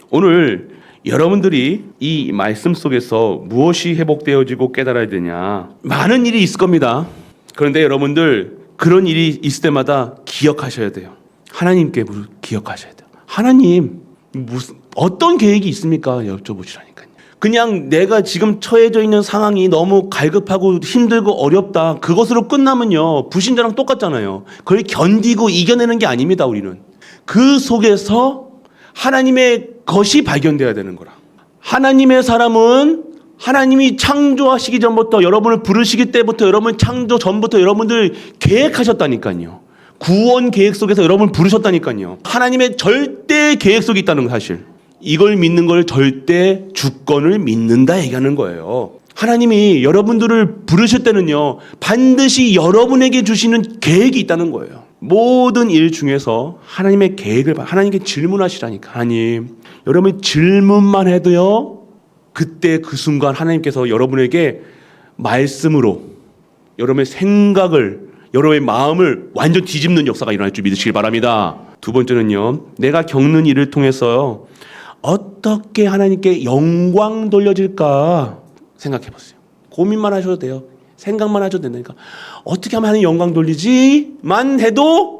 오늘 여러분들이 이 말씀 속에서 무엇이 회복되어지고 깨달아야 되냐, 많은 일이 있을 겁니다. 그런데 여러분들 그런 일이 있을 때마다 기억하셔야 돼요. 하나님께 기억하셔야 돼요. 하나님 어떤 계획이 있습니까? 여쭤보시라니까요. 그냥 내가 지금 처해져 있는 상황이 너무 갈급하고 힘들고 어렵다, 그것으로 끝나면요 불신자랑 똑같잖아요. 그걸 견디고 이겨내는 게 아닙니다. 우리는 그 속에서 하나님의 것이 발견돼야 되는 거라. 하나님의 사람은 하나님이 창조하시기 전부터, 여러분을 부르시기 때부터, 여러분 창조 전부터 여러분들 계획하셨다니까요. 구원 계획 속에서 여러분을 부르셨다니까요. 하나님의 절대 계획 속에 있다는 사실, 이걸 믿는 걸 절대 주권을 믿는다 얘기하는 거예요. 하나님이 여러분들을 부르실 때는요 반드시 여러분에게 주시는 계획이 있다는 거예요. 모든 일 중에서 하나님의 계획을 하나님께 질문하시라니까. 하나님, 여러분이 질문만 해도요 그때 그 순간 하나님께서 여러분에게 말씀으로 여러분의 생각을, 여러분의 마음을 완전 뒤집는 역사가 일어날 줄 믿으시길 바랍니다. 두 번째는요, 내가 겪는 일을 통해서 어떻게 하나님께 영광 돌려질까 생각해 보세요. 고민만 하셔도 돼요. 생각만 하셔도 된다니까. 어떻게 하면 하나님 영광 돌리지만 해도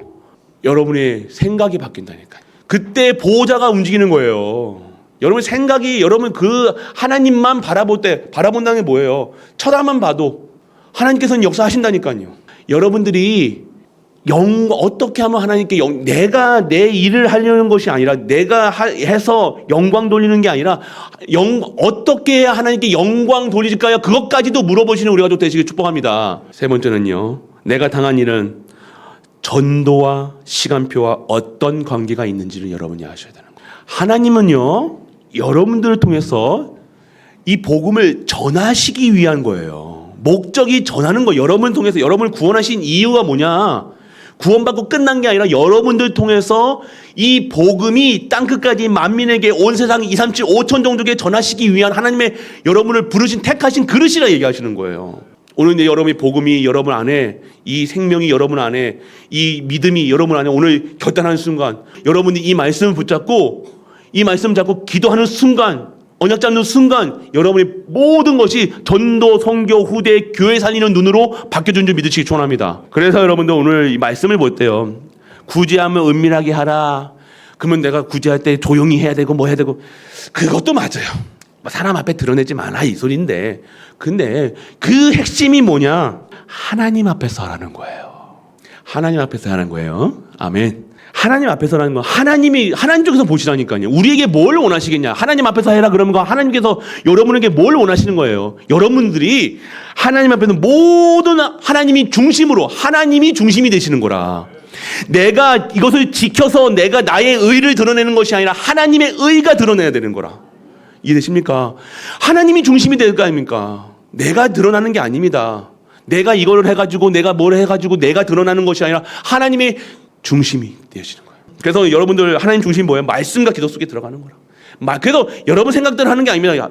여러분의 생각이 바뀐다니까. 그때 보호자가 움직이는 거예요. 여러분 생각이, 여러분 그 하나님만 바라본다는 게 뭐예요? 쳐다만 봐도 하나님께서는 역사하신다니까요. 여러분들이 어떻게 하면 하나님께 내가 내 일을 하려는 것이 아니라, 내가 해서 영광 돌리는 게 아니라 어떻게 해야 하나님께 영광 돌리실까요? 그것까지도 물어보시는 우리 가족 되시길 축복합니다. 세 번째는요, 내가 당한 일은 전도와 시간표와 어떤 관계가 있는지를 여러분이 아셔야 되는 거예요. 하나님은요 여러분들을 통해서 이 복음을 전하시기 위한 거예요. 목적이 전하는 거예요. 여러분을 통해서, 여러분을 구원하신 이유가 뭐냐? 구원받고 끝난 게 아니라 여러분들 통해서 이 복음이 땅끝까지 만민에게, 온 세상 2, 3, 7, 5천 종족에 전하시기 위한 하나님의 여러분을 부르신 택하신 그릇이라 얘기하시는 거예요. 오늘 여러분의 복음이 여러분 안에, 이 생명이 여러분 안에, 이 믿음이 여러분 안에 오늘 결단하는 순간, 여러분이 이 말씀을 붙잡고 이 말씀 잡고 기도하는 순간, 언약 잡는 순간 여러분의 모든 것이 전도, 선교, 후대, 교회 살리는 눈으로 바뀌어준 줄 믿으시기 축원합니다. 그래서 여러분들 오늘 이 말씀을 볼 때요, 구제하면 은밀하게 하라. 그러면 내가 구제할 때 조용히 해야 되고 뭐 해야 되고, 그것도 맞아요. 사람 앞에 드러내지 마라 이 소리인데, 근데 그 핵심이 뭐냐? 하나님 앞에서 하라는 거예요. 하나님 앞에서 하라는 거예요. 아멘. 하나님 앞에서라는 건 하나님 쪽에서 보시라니까요. 우리에게 뭘 원하시겠냐? 하나님 앞에서 해라 그러면 하나님께서 여러분에게 뭘 원하시는 거예요? 여러분들이 하나님 앞에는 모든 하나님이 중심으로, 하나님이 중심이 되시는 거라. 내가 이것을 지켜서 내가 나의 의를 드러내는 것이 아니라 하나님의 의가 드러내야 되는 거라. 이해되십니까? 하나님이 중심이 될 거 아닙니까? 내가 드러나는 게 아닙니다. 내가 이걸 해가지고, 내가 뭘 해가지고 내가 드러나는 것이 아니라 하나님의 중심이 되시는 거예요. 그래서 여러분들 하나님 중심이 뭐예요? 말씀과 기도 속에 들어가는 거라. 그래서 여러분 생각대로 하는 게 아닙니다.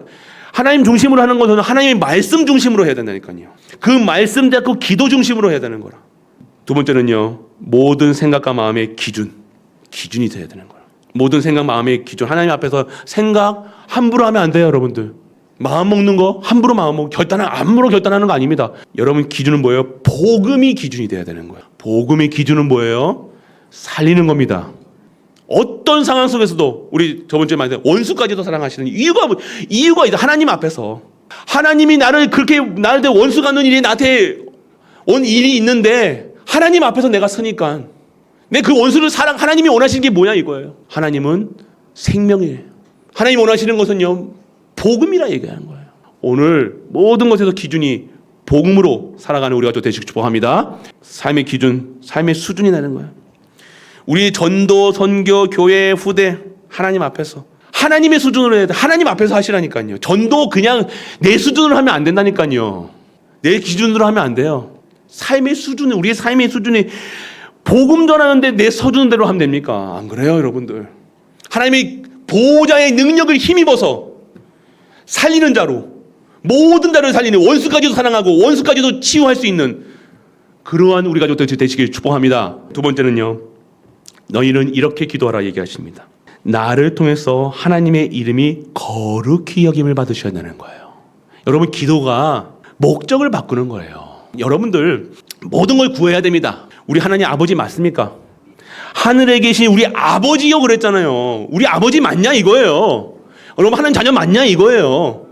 하나님 중심으로 하는 것은 하나님의 말씀 중심으로 해야 된다니까요. 그 말씀 잡고 기도 중심으로 해야 되는 거라. 두 번째는요, 모든 생각과 마음의 기준이 돼야 되는 거라. 모든 생각, 마음의 기준. 하나님 앞에서 생각 함부로 하면 안 돼요, 여러분들. 마음 먹는 거 함부로 마음 먹고 함부로 결단하는 거 아닙니다. 여러분 기준은 뭐예요? 복음이 기준이 돼야 되는 거예요. 복음의 기준은 뭐예요? 살리는 겁니다. 어떤 상황 속에서도, 우리 저번 주에 말했던 원수까지도 사랑하시는 이유가 있다. 하나님 앞에서 하나님이 나를 원수 갖는 일이 나한테 온 일이 있는데 하나님 앞에서 내가 서니까 내 그 원수를 하나님이 원하시는 게 뭐냐 이거예요. 하나님은 생명이에요. 하나님이 원하시는 것은요 복음이라 얘기하는 거예요. 오늘 모든 것에서 기준이 복음으로 살아가는 우리가 또 되시길 축복합니다. 삶의 기준, 삶의 수준이 나는 거예요. 우리 전도, 선교, 교회, 후대 하나님 앞에서 하나님의 수준으로 해야 돼. 하나님 앞에서 하시라니까요. 전도 그냥 내 수준으로 하면 안 된다니까요. 내 기준으로 하면 안 돼요. 삶의 수준이, 우리의 삶의 수준이 복음 전하는데 내 수준대로 하면 됩니까? 안 그래요, 여러분들. 하나님의 보호자의 능력을 힘입어서 살리는 자로, 모든 자를 살리는, 원수까지도 사랑하고 원수까지도 치유할 수 있는 그러한 우리 가족들 되시길 축복합니다. 두 번째는요, 너희는 이렇게 기도하라 얘기하십니다. 나를 통해서 하나님의 이름이 거룩히 여김을 받으셔야 되는 거예요. 여러분, 기도가 목적을 바꾸는 거예요. 여러분들 모든 걸 구해야 됩니다. 우리 하나님 아버지 맞습니까? 하늘에 계신 우리 아버지요 그랬잖아요. 우리 아버지 맞냐 이거예요. 여러분, 하나님 자녀 맞냐 이거예요.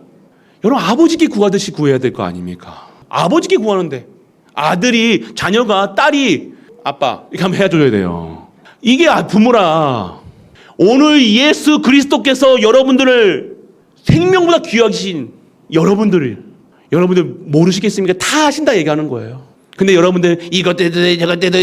여러분, 아버지께 구하듯이 구해야 될 거 아닙니까? 아버지께 구하는데 아들이, 자녀가, 딸이 아빠 이렇게 한번 해줘야 돼요. 이게 부모라. 오늘 예수 그리스도께서 여러분들을 생명보다 귀하신 여러분들 모르시겠습니까? 다 하신다 얘기하는 거예요. 근데 여러분들 이것 때도 저것 때도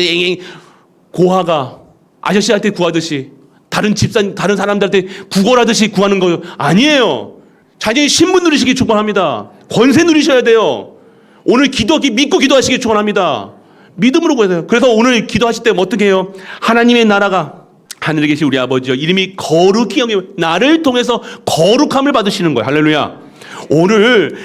고아가 아저씨한테 구하듯이, 다른 집산, 다른 사람들한테 구걸하듯이 구하는 거 아니에요. 자녀의 신분 누리시기 축원합니다. 권세 누리셔야 돼요. 오늘 기도하기 믿고 기도하시기 축원합니다. 믿음으로 구해야 돼요. 그래서 오늘 기도하실 때 어떻게 해요? 하나님의 나라가, 하늘에 계신 우리 아버지여 이름이 거룩히 여김, 나를 통해서 거룩함을 받으시는 거예요. 할렐루야. 오늘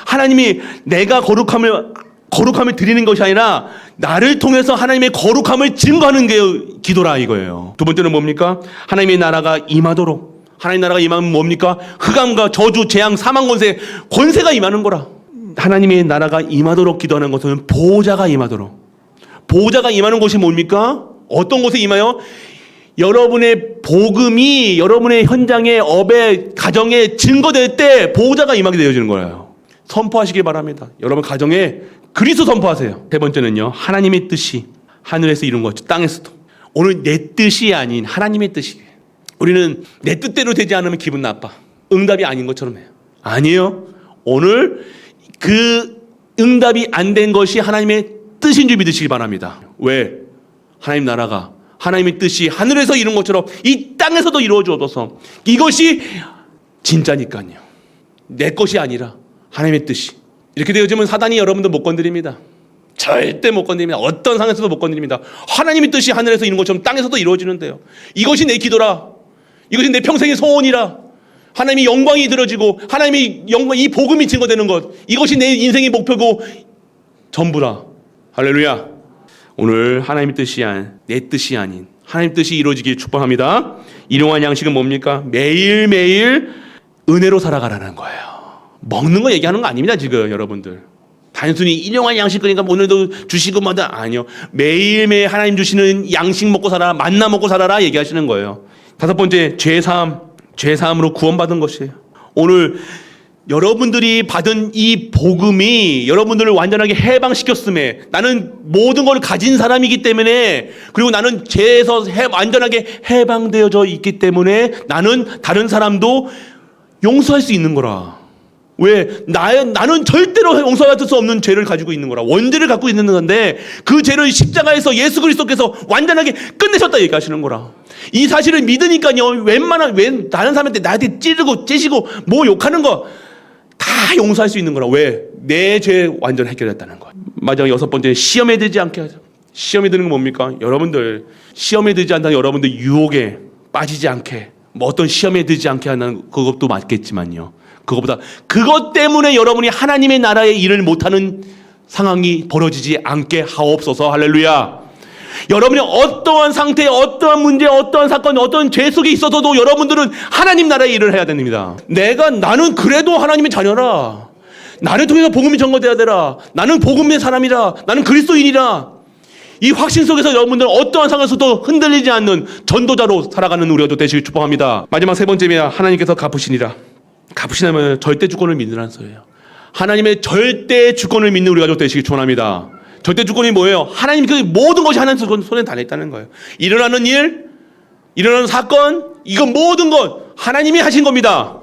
하나님이 내가 거룩함을 드리는 것이 아니라 나를 통해서 하나님의 거룩함을 증거하는 게 기도라 이거예요. 두 번째는 뭡니까? 하나님의 나라가 임하도록. 하나님의 나라가 임하면 뭡니까? 흑암과 저주, 재앙, 사망 권세가 임하는 거라. 하나님의 나라가 임하도록 기도하는 것은 보호자가 임하도록. 보호자가 임하는 곳이 뭡니까? 어떤 곳에 임하여? 여러분의 복음이 여러분의 현장에, 업에, 가정에 증거될 때 보호자가 임하게 되어지는 거예요. 선포하시길 바랍니다. 여러분 가정에 그리스도 선포하세요. 세 번째는요, 하나님의 뜻이 하늘에서 이룬 거죠. 땅에서도. 오늘 내 뜻이 아닌 하나님의 뜻이. 우리는 내 뜻대로 되지 않으면 기분 나빠. 응답이 아닌 것처럼 해요. 아니에요. 오늘 그 응답이 안 된 것이 하나님의 뜻인 줄 믿으시기 바랍니다. 왜? 하나님 나라가, 하나님의 뜻이 하늘에서 이룬 것처럼 이 땅에서도 이루어져서 이것이 진짜니까요. 내 것이 아니라 하나님의 뜻이. 이렇게 되어지면 사단이 여러분들 못 건드립니다. 절대 못 건드립니다. 어떤 상황에서도 못 건드립니다. 하나님의 뜻이 하늘에서 이룬 것처럼 땅에서도 이루어지는데요. 이것이 내 기도라. 이것이 내 평생의 소원이라. 하나님의 영광이 들어지고 하나님의 영광, 이 복음이 증거되는 것, 이것이 내 인생의 목표고 전부라. 할렐루야. 오늘 하나님의 뜻이 아닌, 내 뜻이 아닌 하나님의 뜻이 이루어지길 축복합니다. 일용할 양식은 뭡니까? 매일매일 은혜로 살아가라는 거예요. 먹는 거 얘기하는 거 아닙니다. 지금 여러분들 단순히 일용할 양식, 그러니까 오늘도 주시고 마다 아니요. 매일매일 하나님 주시는 양식 먹고 살아라, 만나 먹고 살아라 얘기하시는 거예요. 다섯 번째, 죄사함으로 구원받은 것이에요. 오늘 여러분들이 받은 이 복음이 여러분들을 완전하게 해방시켰음에, 나는 모든 걸 가진 사람이기 때문에, 그리고 나는 죄에서 완전하게 해방되어져 있기 때문에 나는 다른 사람도 용서할 수 있는 거라. 왜? 나는 절대로 용서받을 수 없는 죄를 가지고 있는 거라. 원죄를 갖고 있는 건데 그 죄를 십자가에서 예수 그리스도께서 완전하게 끝내셨다 얘기하시는 거라. 이 사실을 믿으니까요, 다른 사람한테 나한테 찌르고 뭐 욕하는 거 다 용서할 수 있는 거라. 왜? 내 죄 완전 해결했다는 거야. 마지막 여섯 번째, 시험에 들지 않게 하자. 시험에 드는 건 뭡니까? 여러분들 시험에 들지 않다는, 여러분들 유혹에 빠지지 않게, 뭐 어떤 시험에 들지 않게 하는 그것도 맞겠지만요, 그것 때문에 여러분이 하나님의 나라의 일을 못하는 상황이 벌어지지 않게 하옵소서. 할렐루야. 여러분이 어떠한 상태, 어떠한 문제, 어떠한 사건, 어떤 죄 속에 있어서도 여러분들은 하나님 나라의 일을 해야 됩니다. 나는 그래도 하나님의 자녀라. 나를 통해서 복음이 전거돼야 되라. 나는 복음의 사람이라. 나는 그리스도인이라. 이 확신 속에서 여러분들은 어떠한 상황에서도 흔들리지 않는 전도자로 살아가는 우리가 되시길 축복합니다. 마지막 세 번째입니다. 하나님께서 갚으시니라. 갚으시냐면 절대 주권을 믿으라는 소리예요. 하나님의 절대 주권을 믿는 우리가 되시길 축원합니다. 절대 주권이 뭐예요? 하나님 그 모든 것이 하나님 손에 달려있다는 거예요. 일어나는 일, 일어나는 사건, 이건 모든 것 하나님이 하신 겁니다.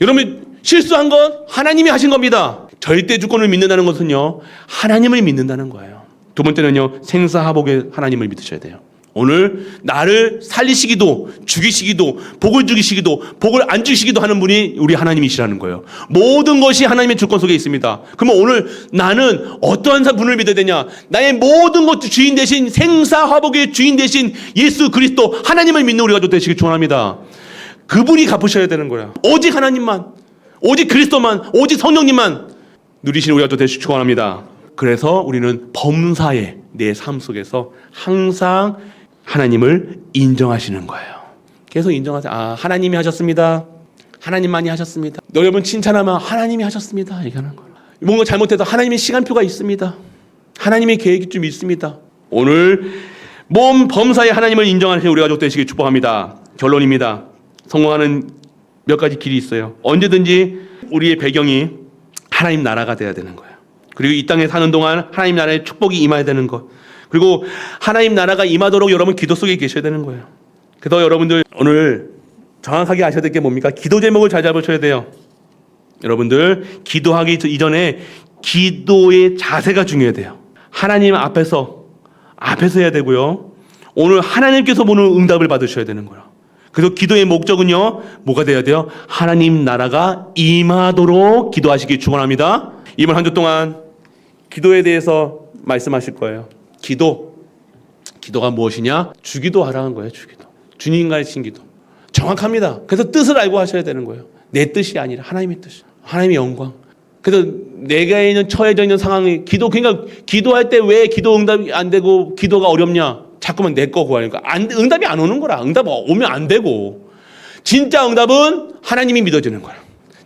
여러분 실수한 것 하나님이 하신 겁니다. 절대 주권을 믿는다는 것은요, 하나님을 믿는다는 거예요. 두 번째는요, 생사화복의 하나님을 믿으셔야 돼요. 오늘 나를 살리시기도 죽이시기도 복을 주시기도 복을 안 주시기도 하는 분이 우리 하나님이시라는 거예요. 모든 것이 하나님의 주권 속에 있습니다. 그러면 오늘 나는 어떠한 분을 믿어야 되냐? 나의 모든 것 주인 되신, 생사화복의 주인 되신 예수 그리스도 하나님을 믿는 우리가 되시길 축원합니다. 그분이 갚으셔야 되는 거야. 오직 하나님만, 오직 그리스도만, 오직 성령님만 누리시는 우리가 되시길 축원합니다. 그래서 우리는 범사에 내 삶 속에서 항상 하나님을 인정하시는 거예요. 계속 인정하세요. 아, 하나님이 하셨습니다. 하나님만이 하셨습니다. 여러분 칭찬하면 하나님이 하셨습니다. 얘기하는 거예요. 뭔가 잘못해도 하나님의 시간표가 있습니다. 하나님의 계획이 좀 있습니다. 오늘 몸 범사에 하나님을 인정하시는 우리 가족 되시길 축복합니다. 결론입니다. 성공하는 몇 가지 길이 있어요. 언제든지 우리의 배경이 하나님 나라가 돼야 되는 거예요. 그리고 이 땅에 사는 동안 하나님 나라의 축복이 임해야 되는 것. 그리고 하나님 나라가 임하도록 여러분 기도 속에 계셔야 되는 거예요. 그래서 여러분들 오늘 정확하게 아셔야 될 게 뭡니까? 기도 제목을 잘 잡으셔야 돼요. 여러분들 기도하기 이전에 기도의 자세가 중요해야 돼요. 하나님 앞에서 해야 되고요. 오늘 하나님께서 보는 응답을 받으셔야 되는 거예요. 그래서 기도의 목적은요, 뭐가 돼야 돼요? 하나님 나라가 임하도록 기도하시기 축원합니다. 이번 한 주 동안 기도에 대해서 말씀하실 거예요. 기도가 무엇이냐? 주기도 하라는 거예요. 주기도. 주님 가르친 기도. 정확합니다. 그래서 뜻을 알고 하셔야 되는 거예요. 내 뜻이 아니라 하나님의 뜻이. 하나님의 영광. 그래서 내가 있는 처해져 있는 상황이 그러니까 기도할 때 왜 기도 응답이 안 되고 기도가 어렵냐? 자꾸만 내 거 구하니까 응답이 안 오는 거라. 응답 오면 안 되고. 진짜 응답은 하나님이 믿어지는 거라.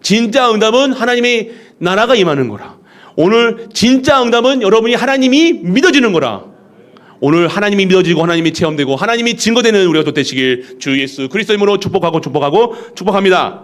진짜 응답은 하나님의 나라가 임하는 거라. 오늘 진짜 응답은 여러분이 하나님이 믿어지는 거라. 오늘 하나님이 믿어지고 하나님이 체험되고 하나님이 증거되는 우리가 되시길 주 예수 그리스도 이름으로 축복합니다.